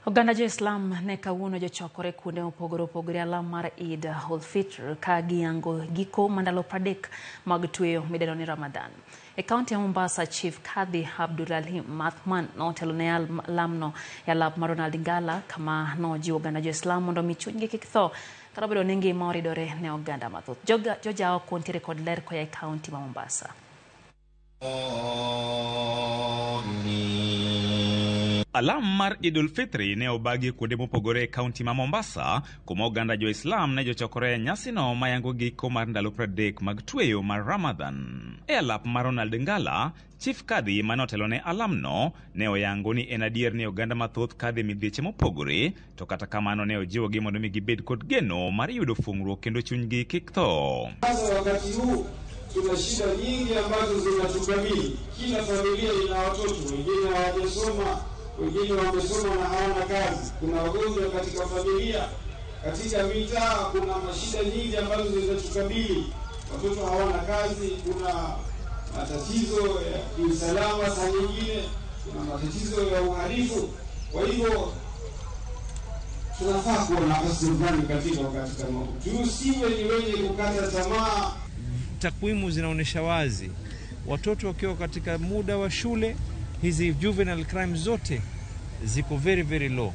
Oganda jo-Islam ne kawuono jochokore kuonde opogore alam mar Eid ul-Fitr ka giyango giko mandalo 30 mag tweyo midendo ni Ramadan. E kaunti ya Mombasa, Chief Kadhi Abdulalim Mathman notelo ne alamno ya lap mar Ronald Ngala kama nojiwo oganda jo-Islam mondo michunygi kik tho kata bedo ni ngima oridore ne oganda mathoth. Jojao kontiere kod ler koya e kaunti ma Mombasa. Alam mar Idul Fitri ne obagi kuonde mopogore e kaunti ma Mombasa, kuma oganda jo-Islam ne jochokore nyasino mayango giko mar ndalo 30 mag tweyo mar Ramadan. E alap mar Ronald Ngala, Chief Kadhi manotelo ne alamno ne oyango ni en adier ni oganda mathoth kadhi midhieche mopogore, to kata kamano ne ojiwo gi mondo mi gibed kod geno mar yudo fungruok kendo chunygi kik tho. Sasa wakati huu tuna shida nyingi ambazo zinatukabili. Kila familia ina watoto, wengine hawajasoma, wengine wamesoma na hawana kazi. Kuna wagonjwa katika familia, katika mitaa kuna mashida nyingi ambazo zinatukabili. Watoto hawana kazi, kuna matatizo ya kiusalama, saa nyingine kuna matatizo ya uhalifu. Kwa hivyo tunafaa kuwa na nafasi katika wakati kama huu. Tusiwe ni wenye kukata tamaa. Takwimu zinaonesha wazi watoto wakiwa katika muda wa shule, hizi juvenile crimes zote ziko very low.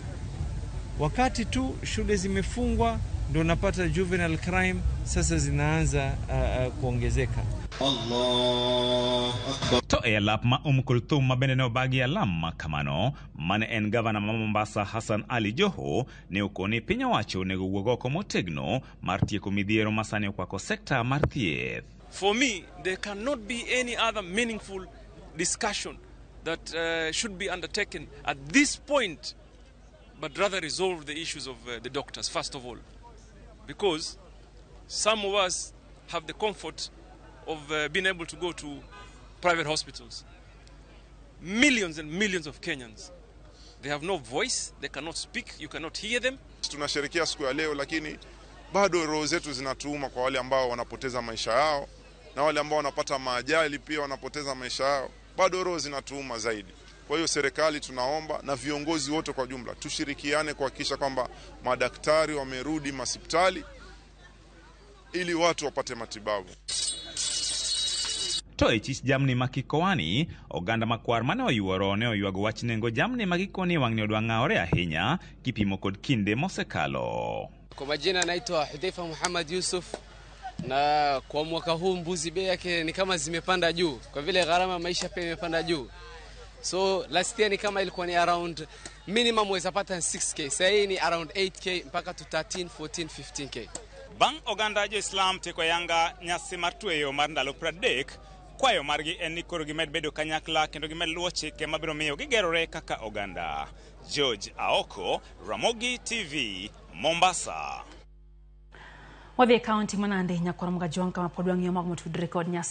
Wakati tu shule zimefungwa ndio napata juvenile crime sasa zinaanza kuongezeka. Allah Akbar. To e alap ma Kulthum mabende ne obagi alam kamano, mane en gavana ma Mombasa Hassan Ali Joho ne okoni piny owacho nego wuog oko motegno mar tieko midhiero masani okwako sekta mar thieth. For me, there cannot be any other meaningful discussion that should be undertaken at this point, but rather resolve the issues of the doctors, first of all. Because some of us have the comfort of being able to go to private hospitals. Millions and millions of Kenyans, they have no voice, they cannot speak, you cannot hear them. Tunasherehekea siku ya leo, lakini bado roho zetu zinatuuma kwa wale ambao wanapoteza maisha yao, na wale ambao wanapata maajali pia wanapoteza maisha yao, bado roho zinatuuma zaidi. Kwa hiyo serikali tunaomba na viongozi wote kwa jumla tushirikiane kuhakikisha kwamba madaktari wamerudi hospitali ili watu wapate matibabu. To e chich jamni makikowani, oganda makwar mane oyuoro ne oyuago wach nengo jamni makikoni wang'ni odwa ng'aore ahinya kipimo kod kinde mosekalo. Kwa majina naitwa Hudhaifa Muhammad Yusuf, na kwa mwaka huu mbuzi bei yake ni kama zimepanda juu kwa vile gharama maisha pia imepanda juu. So last year ni kama ilikuwa ni around minimum weza pata 6k, sasa hii ni around 8k mpaka to 13, 14, 15k. Bang oganda jo-Islam teko yanga nyasi mar tweyo mar ndalo 30, kwayo margi en ni koro gimed bedo kanyakla kendo gimed luwo chike mabiro miyo gigerore kaka oganda. George Aoko, Ramogi TV, Mombasa. Wadhi kaunti manande nyakwara mga juang kama podwang yomag motudre kod nyasi